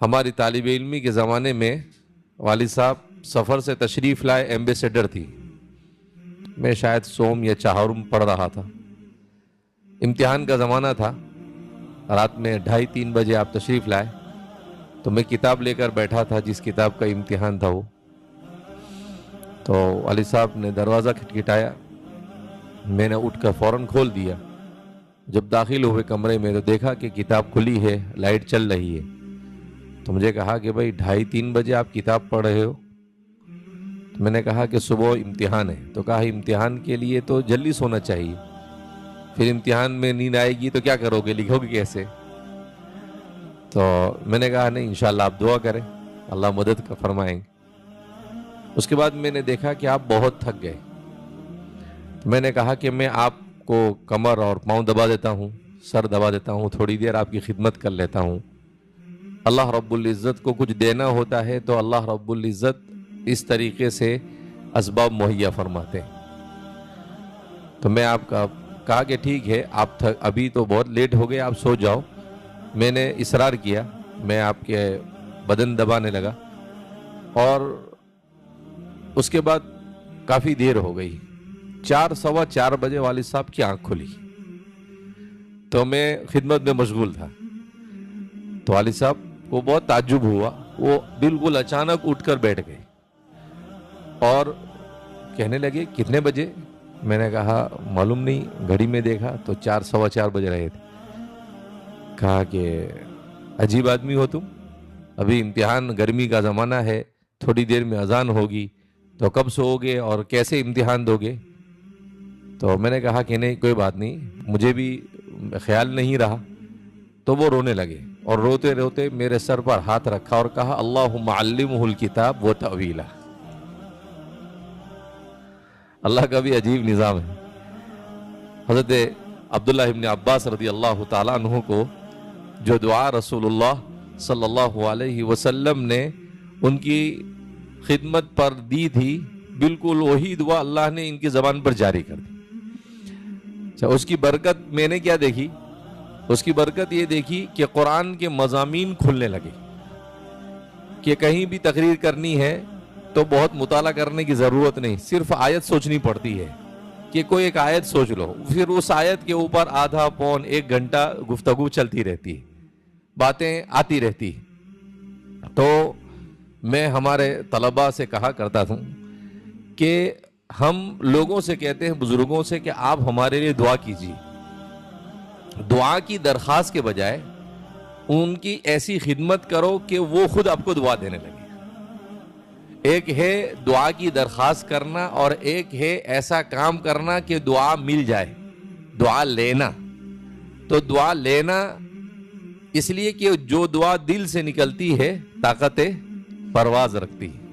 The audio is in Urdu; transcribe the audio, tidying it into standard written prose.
ہماری طالب علمی کے زمانے میں والد صاحب سفر سے تشریف لائے، ایمبیسیڈر تھی. میں شاید سوم یا چہارم پڑھ رہا تھا، امتحان کا زمانہ تھا. رات میں 2:30-3 بجے آپ تشریف لائے تو میں کتاب لے کر بیٹھا تھا، جس کتاب کا امتحان تھا وہ. تو والد صاحب نے دروازہ کھٹکھٹایا، میں نے اٹھ کر فوراً کھول دیا. جب داخل ہوئے کمرے میں تو دیکھا کہ کتاب کھلی ہے، لائٹ چل رہی ہے. تو مجھے کہا کہ بھائی 2:30-3 بجے آپ کتاب پڑھ رہے ہو؟ تو میں نے کہا کہ صبح امتحان ہے. تو کہا امتحان کے لیے تو جلدی سونا چاہیے، پھر امتحان میں نیند آئے گی تو کیا کرو گے، لکھو گے کیسے؟ تو میں نے کہا نہیں، انشاءاللہ آپ دعا کریں، اللہ مدد کا فرمائیں گے. اس کے بعد میں نے دیکھا کہ آپ بہت تھک گئے. میں نے کہا کہ میں آپ کو کمر اور پاؤں دبا دیتا ہوں، سر دبا دیتا ہوں، تھوڑی دیر آپ کی خدمت کر لیتا ہوں. اللہ رب العزت کو کچھ دینا ہوتا ہے تو اللہ رب العزت اس طریقے سے اسباب مہیا فرماتے ہیں. تو میں آپ کا کہا کہ ٹھیک ہے، آپ ابھی تو بہت لیٹ ہو گئے، آپ سو جاؤ. میں نے اصرار کیا، میں آپ کے بدن دبانے لگا اور اس کے بعد کافی دیر ہو گئی. 4:15 بجے والد صاحب کی آنکھ کھلی تو میں خدمت میں مشغول تھا. تو والد صاحب کو بہت تعجب ہوا، وہ بالکل اچانک اٹھ کر بیٹھ گئے اور کہنے لگے کتنے بجے؟ میں نے کہا معلوم نہیں، گھڑی میں دیکھا تو 4:15 بج رہے تھے. کہا کہ عجیب آدمی ہو تم، ابھی امتحان، گرمی کا زمانہ ہے، تھوڑی دیر میں اذان ہوگی تو کب سو گے اور کیسے امتحان دو گے؟ تو میں نے کہا کہ نہیں، کوئی بات نہیں، مجھے بھی خیال نہیں رہا. تو وہ رونے لگے اور روتے روتے میرے سر پر ہاتھ رکھا اور کہا اللہم علمہ الکتاب و تأویلہ. اللہ کا بھی عجیب نظام ہے. حضرت عبداللہ ابن عباس رضی اللہ تعالیٰ عنہ کو جو دعا رسول اللہ صلی اللہ علیہ وسلم نے ان کی خدمت پر دی تھی، بالکل وہی دعا اللہ نے ان کی زبان پر جاری کر دی. اس کی برکت میں نے کیا دیکھی؟ اس کی برکت یہ دیکھی کہ قرآن کے مضامین کھلنے لگے، کہ کہیں بھی تقریر کرنی ہے تو بہت مطالعہ کرنے کی ضرورت نہیں، صرف آیت سوچنی پڑتی ہے کہ کوئی ایک آیت سوچ لو، پھر اس آیت کے اوپر آدھا پون 1 گھنٹہ گفتگو چلتی رہتی، باتیں آتی رہتی. تو میں ہمارے طلباء سے کہا کرتا ہوں کہ ہم لوگوں سے کہتے ہیں، بزرگوں سے، کہ آپ ہمارے لیے دعا کیجیے. دعا کی درخواست کے بجائے ان کی ایسی خدمت کرو کہ وہ خود آپ کو دعا دینے لگے. ایک ہے دعا کی درخواست کرنا اور ایک ہے ایسا کام کرنا کہ دعا مل جائے. دعا لینا، تو دعا لینا اس لیے کہ جو دعا دل سے نکلتی ہے طاقت پرواز رکھتی ہے.